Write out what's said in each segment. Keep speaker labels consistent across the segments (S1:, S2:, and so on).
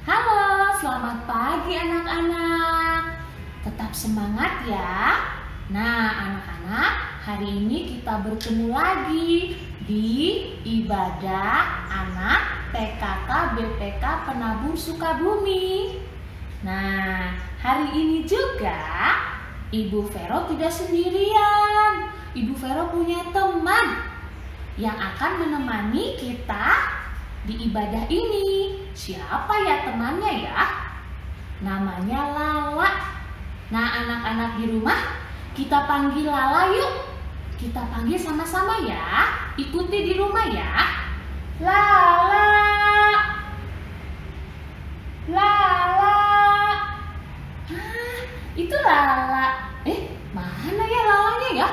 S1: Halo, selamat pagi anak-anak. Tetap semangat ya. Nah, anak-anak, hari ini kita bertemu lagi di ibadah anak PKK BPK Penabur Sukabumi. Nah, hari ini juga Ibu Vero tidak sendirian. Ibu Vero punya teman yang akan menemani kita di ibadah ini. Siapa ya temannya ya? Namanya Lala. Nah, anak-anak di rumah, kita panggil Lala yuk. Kita panggil sama-sama ya. Ikuti di rumah ya. Lala. Lala. Itu Lala. Mana ya Lalanya ya?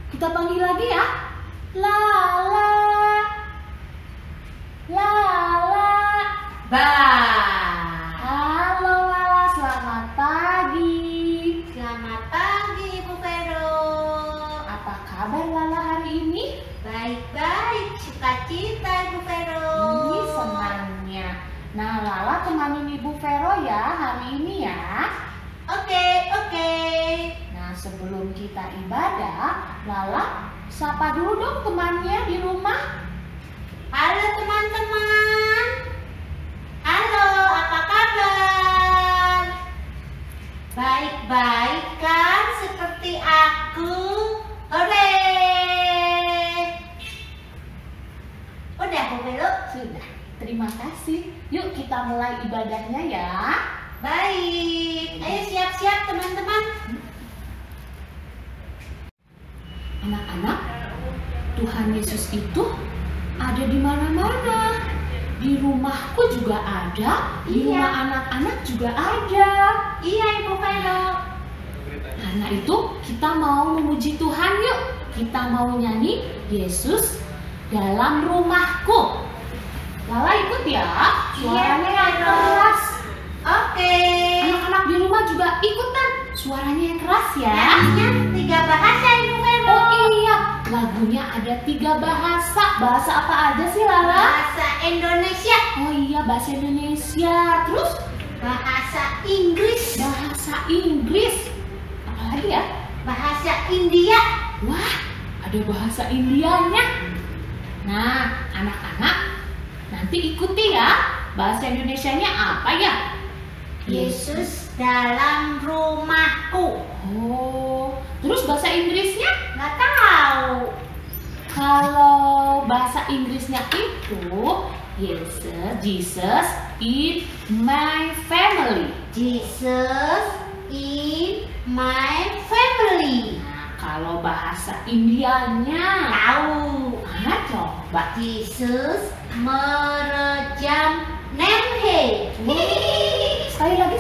S1: Kita panggil lagi ya. Lala. Lala. Halo Lala, selamat pagi.
S2: Selamat pagi Ibu Vero.
S1: Apa kabar Lala hari ini?
S2: Baik-baik, sukacita Ibu Vero.
S1: Ini senangnya. Nah, Lala temanin Ibu Vero ya hari ini ya.
S2: Oke.
S1: Nah, sebelum kita ibadah, Lala sapa dulu dong temannya di rumah.
S2: Halo teman-teman. Halo, apa kabar? Baik-baik kan seperti aku? Hore. Udah Bu Vero?
S1: Sudah, terima kasih. Yuk kita mulai ibadahnya ya.
S2: Baik. Ayo siap-siap teman-teman.
S1: Anak-anak, Tuhan Yesus itu ada di mana-mana. Di rumahku juga ada, di
S2: Iya.
S1: rumah anak-anak juga ada.
S2: Iya Ibu Vero.
S1: Karena itu kita mau memuji Tuhan yuk. Kita mau nyanyi Yesus dalam rumahku. Lala ikut ya, suaranya
S2: Iya,
S1: yang
S2: Vero.
S1: keras.
S2: Oke.
S1: Anak-anak di rumah juga ikutan, suaranya yang keras ya.
S2: Nyanyinya 3 bahasa Ibu Vero.
S1: Oh iya, lagunya ada 3 bahasa. Bahasa apa aja sih Lala?
S2: Bahasa Indonesia,
S1: Oh iya, bahasa Indonesia. Terus
S2: bahasa Inggris,
S1: bahasa Inggris. Apa lagi ya?
S2: bahasa India.
S1: Wah, ada bahasa Indianya. Nah, anak-anak, nanti ikuti ya. Bahasa Indonesianya apa ya?
S2: Yesus dalam rumahku.
S1: Oh, terus bahasa Inggrisnya?
S2: Nggak tahu.
S1: Kalau bahasa Inggrisnya itu Jesus in my family.
S2: Jesus in my family.
S1: Nah, kalau bahasa Indianya,
S2: Tahu.
S1: coba.
S2: Jesus merejam nemhe.
S1: Sekali lagi.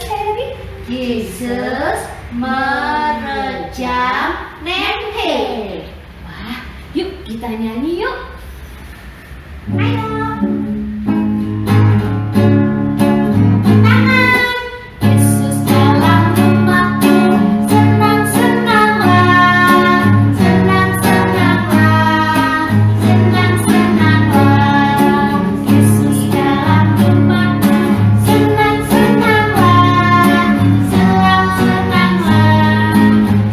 S2: Jesus merejam nemhe.
S1: Wah, yuk kita nyanyi yuk.
S2: Ayo. Tangan.
S1: Yesus dalam rumahku, senang-senanglah, senang-senanglah, senang-senanglah. Yesus dalam rumahku, senang-senanglah, senang-senanglah,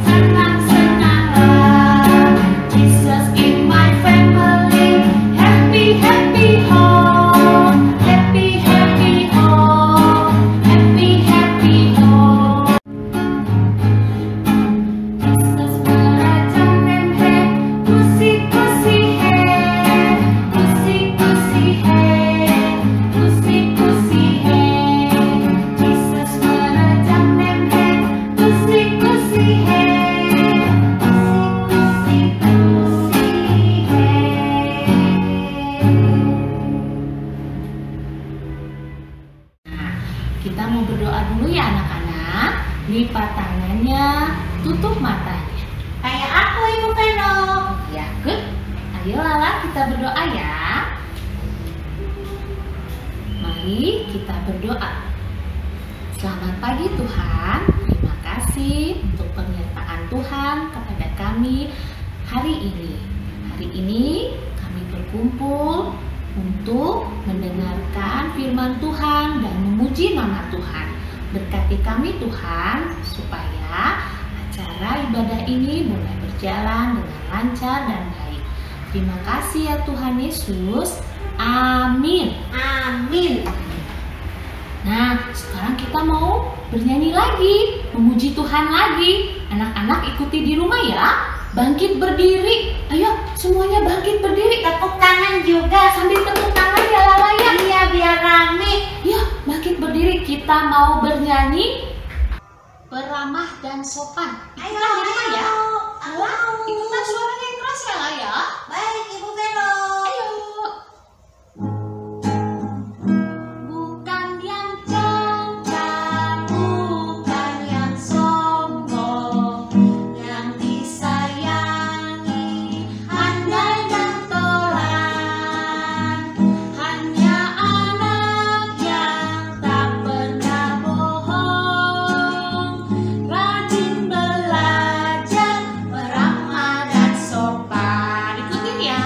S1: senang-senanglah. Jesus in my family, happy happy home, happy happy home, happy happy home. Jesus merajam nemhe, kusi-kusi he, kusi-kusi he, kusi-kusi he. Jesus merajam nemhe, kusi-kusi he, kusi-kusi he. Kita mau berdoa dulu ya anak-anak. Lipat tangannya, tutup matanya.
S2: Kayak aku Ibu Vero.
S1: Ya, good. Ayo Lala, kita berdoa ya. Mari kita berdoa. Selamat pagi Tuhan. Terima kasih untuk penyertaan Tuhan kepada kami hari ini. Hari ini kami berkumpul untuk mendengarkan firman Tuhan dan memuji nama Tuhan. Berkati kami Tuhan, supaya acara ibadah ini boleh berjalan dengan lancar dan baik. Terima kasih ya Tuhan Yesus. Amin.
S2: Amin.
S1: Nah, sekarang kita mau bernyanyi lagi, memuji Tuhan lagi. Anak-anak ikuti di rumah ya. Bangkit berdiri. Ayo, semuanya bangkit berdiri.
S2: Tepuk tangan juga.
S1: Sambil tepuk tangan ya Lala ya.
S2: Iya, biar rame.
S1: Ya, bangkit berdiri. Kita mau bernyanyi beramah dan sopan.
S2: Ayo,
S1: Ikutan di rumah ya.
S2: ayo.
S1: Ikutan suaranya yang keras ya Lala ya.
S2: Baik, Ibu Vero.
S1: Ayo. Bukan yang congkak, bukan yang sombong, yang disayangi, handal dan tolan, hanya anak yang tak pernah bohong, rajin belajar, beramah dan sopan. Ikutin ya.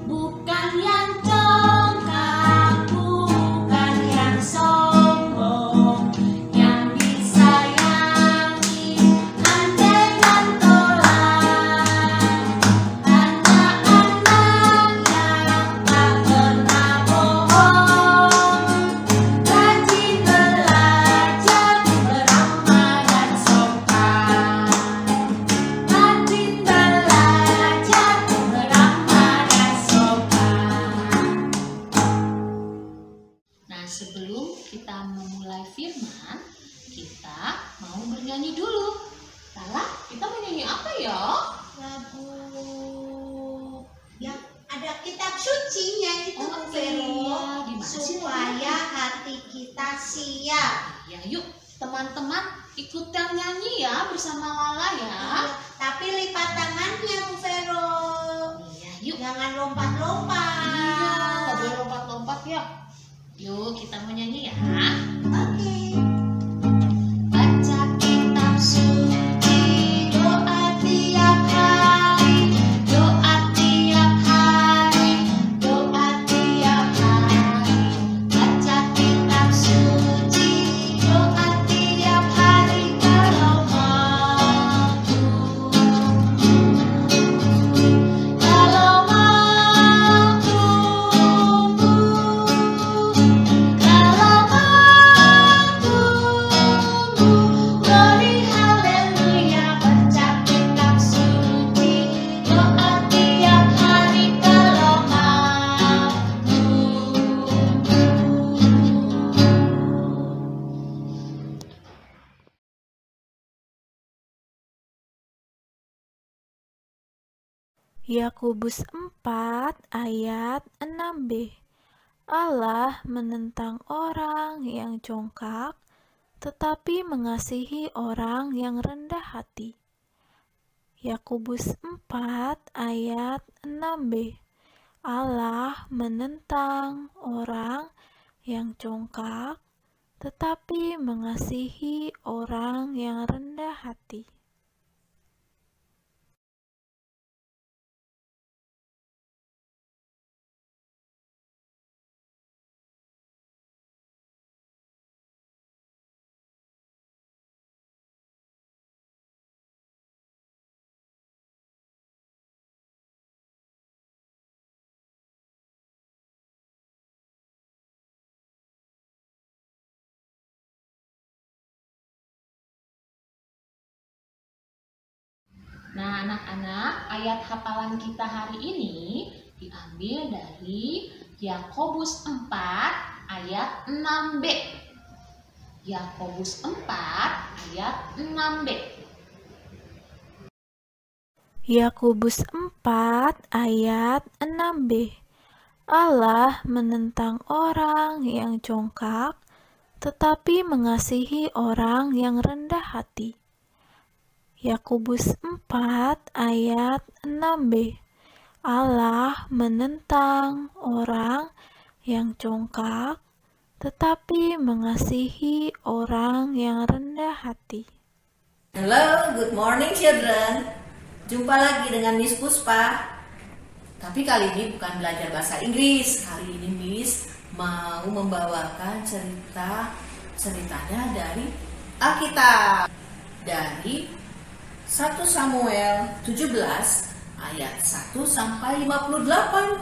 S1: Bukan yang congkak, bukan yang sombong, yang disayangi, handal dan tolan, hanya anak yang tak pernah bohong, rajin belajar, beramah dan sopan. Rajin belajar, beramah dan sopan. Nah, sebelum kita memulai firman, kita mau bernyanyi dulu. Lala, kita mau nyanyi apa ya?
S2: Lagu yang ada kitab sucinya itu,
S1: Oh,
S2: Bu Vero.
S1: iya. Di mana sih
S2: Supaya hati kita siap.
S1: Ya, yuk teman-teman ikutan nyanyi ya bersama Lala ya.
S2: Iya, tapi lipat tangannya, Bu Vero.
S1: Iya, yuk.
S2: Jangan lompat-lompat.
S1: Iya, nggak boleh lompat-lompat ya. Yuk, kita mau nyanyi ya.
S2: Oke.
S1: Baca kitab suci, doa tiap hari, doa tiap hari, doa tiap hari. Baca kitab suci, doa tiap hari kalau mampu. Kalau mampu, kalau mampu, glory haleluya. Baca kitab suci, doa tiap hari kalau mampu.
S3: Yakobus 4 ayat 6b. Allah menentang orang yang congkak, tetapi mengasihi orang yang rendah hati. Yakobus 4 ayat 6b. Allah menentang orang yang congkak, tetapi mengasihi orang yang rendah hati.
S1: Nah, anak-anak, ayat hafalan kita hari ini diambil dari Yakobus 4 ayat 6b. Yakobus 4 ayat 6b.
S3: Yakobus 4 ayat 6b. Allah menentang orang yang congkak, tetapi mengasihi orang yang rendah hati. Yakobus 4 ayat 6b. Allah menentang orang yang congkak, tetapi mengasihi orang yang rendah hati.
S4: Hello, good morning children. Jumpa lagi dengan Miss Puspa.
S1: Tapi kali ini bukan belajar bahasa Inggris. Kali ini Miss mau membawakan ceritanya dari Alkitab. Dari 1 Samuel 17 ayat 1 sampai 58.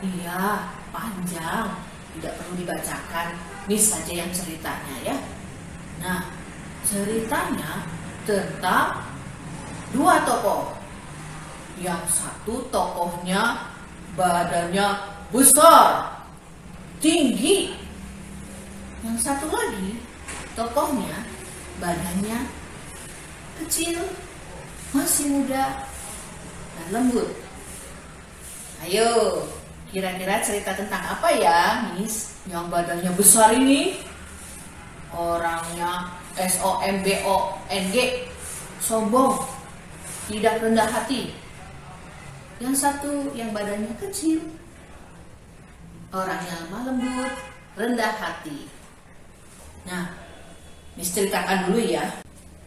S1: Iya, panjang, tidak perlu dibacakan. Miss saja yang ceritanya ya. Nah, ceritanya tentang dua tokoh. Yang satu tokohnya badannya besar, tinggi. Yang satu lagi tokohnya badannya kecil, masih muda, dan lembut. Ayo, kira-kira cerita tentang apa ya, Miss? Yang badannya besar ini orangnya SOMBONG, sombong, tidak rendah hati. Yang satu yang badannya kecil, orangnya lemah lembut, rendah hati. Nah, Miss ceritakan dulu ya.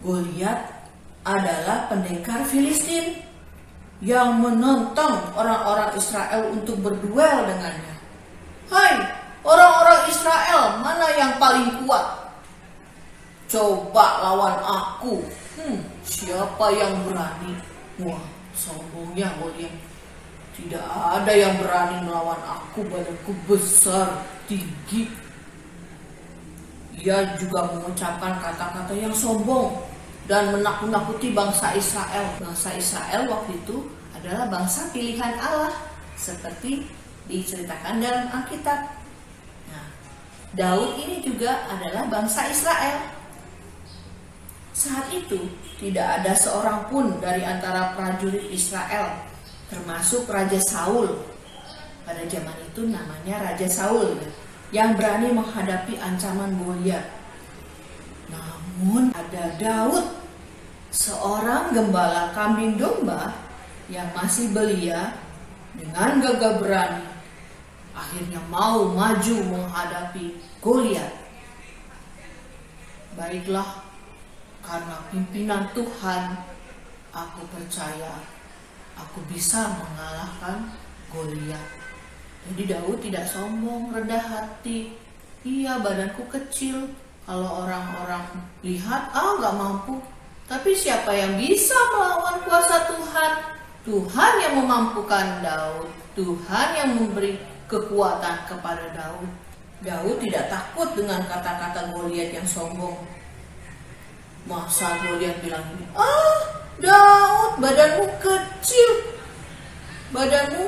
S1: Goliat adalah pendekar Filistin yang menentang orang-orang Israel untuk berduel dengannya. Hai, orang-orang Israel, mana yang paling kuat? Coba lawan aku. Siapa yang berani? Wah, sombongnya Goliat. Tidak ada yang berani melawan aku, badanku besar, tinggi. Ia juga mengucapkan kata-kata yang sombong dan menakut-nakuti bangsa Israel. Bangsa Israel waktu itu adalah bangsa pilihan Allah, seperti diceritakan dalam Alkitab. Nah, Daud ini juga adalah bangsa Israel. Saat itu tidak ada seorang pun dari antara prajurit Israel, termasuk Raja Saul. Pada zaman itu namanya Raja Saul, yang berani menghadapi ancaman Goliat. Namun ada Daud, seorang gembala kambing domba yang masih belia, dengan gagah berani akhirnya mau maju menghadapi Goliat. Baiklah, karena pimpinan Tuhan, aku percaya aku bisa mengalahkan Goliat. Jadi Daud tidak sombong, rendah hati. Iya, badanku kecil. Kalau orang-orang lihat, gak mampu. Tapi siapa yang bisa melawan kuasa Tuhan? Tuhan yang memampukan Daud. Tuhan yang memberi kekuatan kepada Daud. Daud tidak takut dengan kata-kata Goliat yang sombong. Masa Goliat bilang ini, Daud, badanmu kecil, badanmu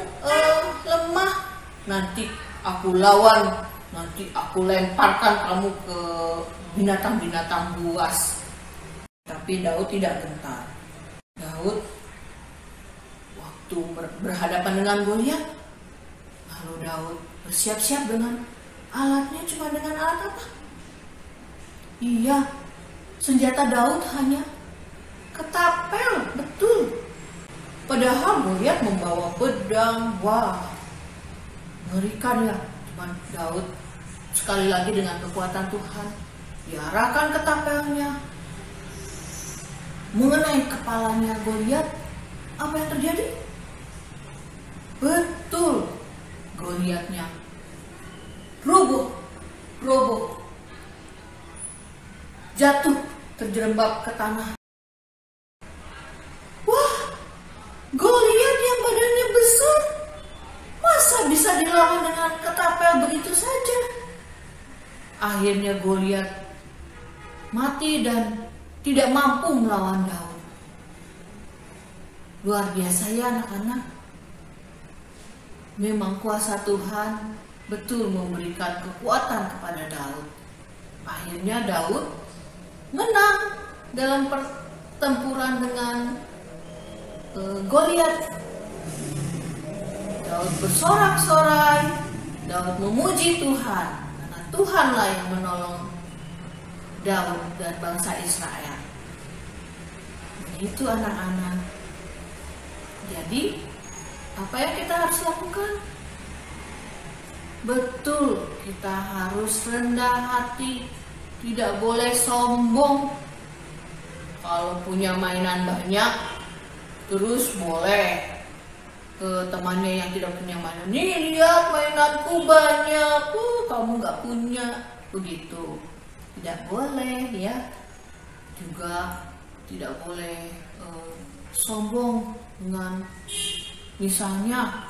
S1: lemah. Nanti aku lawan, nanti aku lemparkan kamu ke binatang-binatang buas. Tapi Daud tidak gentar. Daud waktu berhadapan dengan Goliat, lalu Daud bersiap-siap dengan alatnya. Cuma dengan alat apa? Iya, senjata Daud hanya ketapel, betul. Padahal Goliat membawa pedang. Wah, mengerikan ya. Cuman Daud sekali lagi dengan kekuatan Tuhan diarahkan ketapelnya mengenai kepalanya Goliat. Apa yang terjadi? Betul, Goliatnya roboh, jatuh terjerembab ke tanah. Wah, Goliat yang badannya besar, masa bisa dilawan dengan ketapel begitu saja? Akhirnya Goliat mati dan tidak mampu melawan Daud. Luar biasa ya anak-anak. Memang kuasa Tuhan betul memberikan kekuatan kepada Daud. Akhirnya Daud menang dalam pertempuran dengan Goliat. Daud bersorak-sorai, Daud memuji Tuhan, karena Tuhanlah yang menolong Daud dan bangsa Israel. Begitu anak-anak. Jadi, apa yang kita harus lakukan? Betul, kita harus rendah hati, tidak boleh sombong. Kalau punya mainan banyak, terus boleh ke temannya yang tidak punya mainan, nih lihat mainanku banyak, kamu nggak punya, begitu. Tidak boleh ya. Juga tidak boleh sombong dengan, misalnya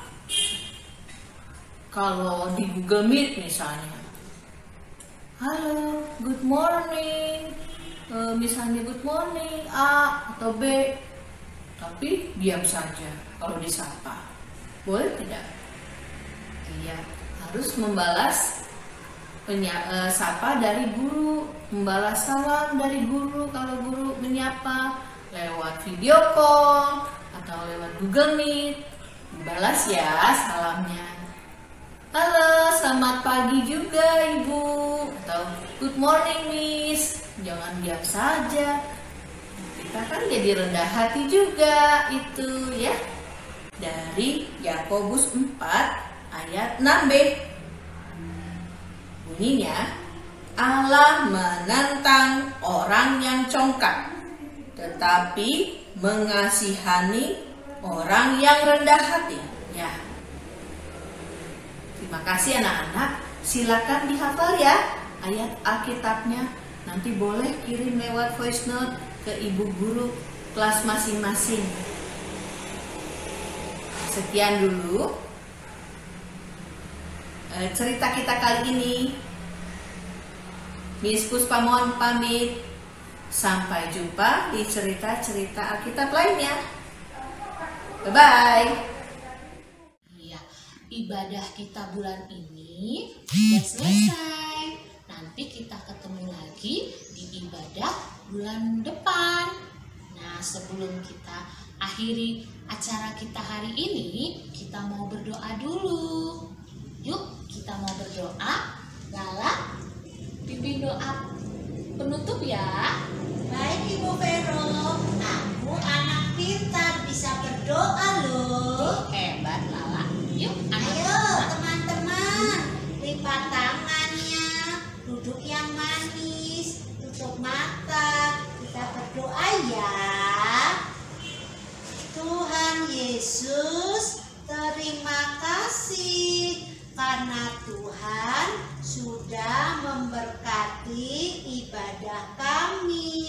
S1: kalau di Google Meet misalnya, halo, good morning, misalnya good morning A atau B, tapi diam saja kalau disapa. Boleh tidak? Iya, harus membalas sapa dari guru, membalas salam dari guru kalau guru menyapa lewat video call atau lewat Google Meet. Balas ya salamnya. Halo, selamat pagi juga Ibu, atau good morning Miss. Jangan diam saja. Kita kan jadi rendah hati juga itu ya. Dari Yakobus 4 ayat 6b. Bunyinya, Allah menentang orang yang congkak, tetapi mengasihani orang yang rendah hati. Ya. Terima kasih anak-anak. Silakan dihafal ya ayat Alkitabnya. Nanti boleh kirim lewat voice note ke ibu guru kelas masing-masing. Sekian dulu cerita kita kali ini. Miss Puspa mohon pamit. Sampai jumpa di cerita-cerita Alkitab lainnya. Bye-bye. Iya, ibadah kita bulan ini sudah selesai. Nanti kita ketemu lagi di ibadah bulan depan. Nah, sebelum kita akhiri acara kita hari ini, kita mau berdoa dulu. Yuk, kita mau berdoa. Lala, pimpin doa penutup ya.
S2: Baik Ibu Vero, aku anak pintar bisa berdoa loh.
S1: Hebat Lala. Yuk,
S2: Ayo teman-teman, lipat tangannya, duduk yang manis, tutup mata, kita berdoa ya. Tuhan Yesus, terima kasih karena Tuhan sudah memberkati ibadah kami.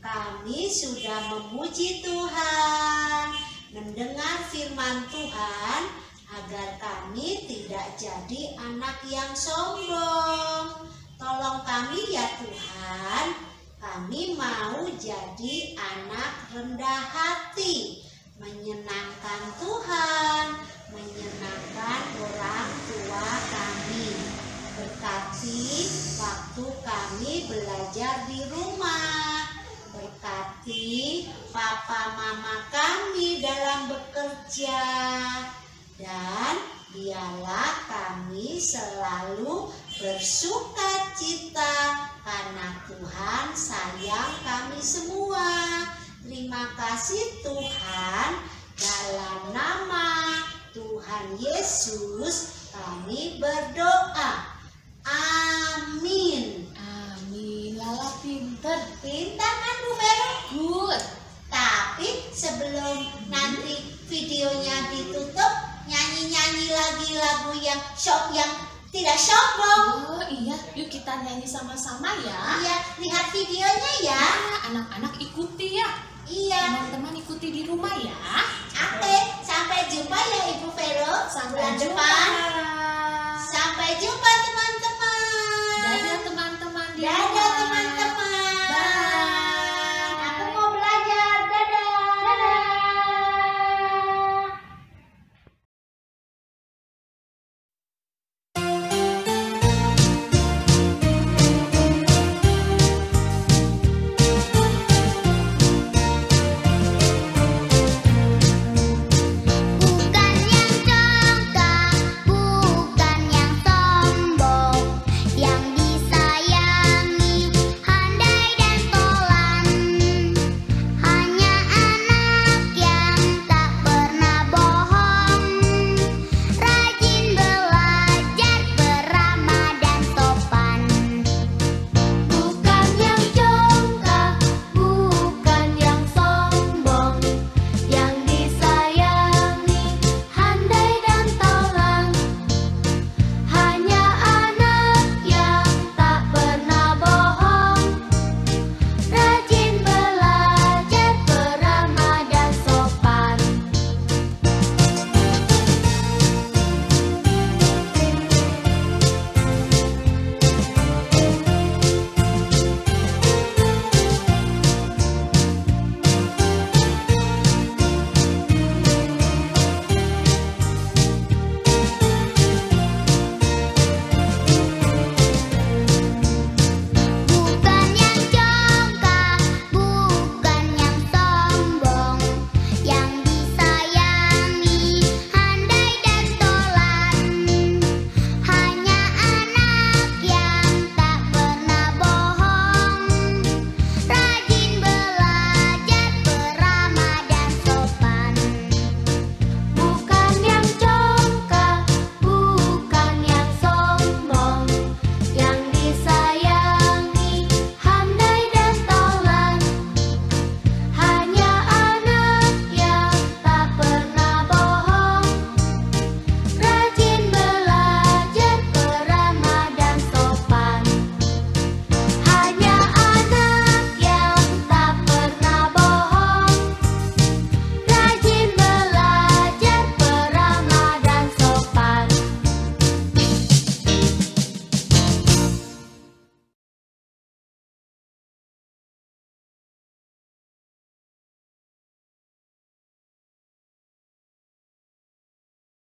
S2: Kami sudah memuji Tuhan, mendengar firman Tuhan agar kami tidak jadi anak yang sombong. Tolong kami ya Tuhan, kami mau jadi anak rendah hati, menyenangkan Tuhan, menyenangkan orang tua kami. Berkati waktu kami belajar di rumah, berkati papa mama kami dalam bekerja, dan biarlah kami selalu bersuka cita karena Tuhan sayang kami semua. Terima kasih Tuhan, dalam nama Tuhan Yesus kami berdoa. Amin.
S1: Amin. Lala pinter.
S2: Pintar kan Bu Vero?
S1: Good.
S2: Tapi sebelum nanti videonya ditutup, nyanyi-nyanyi lagi lagu yang tidak sombong.
S1: Oh iya, yuk kita nyanyi sama-sama ya.
S2: Iya, lihat videonya ya.
S1: Anak-anak ikuti ya.
S2: Iya.
S1: Teman-teman ikuti di rumah ya.
S2: Oke, sampai jumpa ya Ibu Vero bulan depan. Sampai jumpa teman-teman.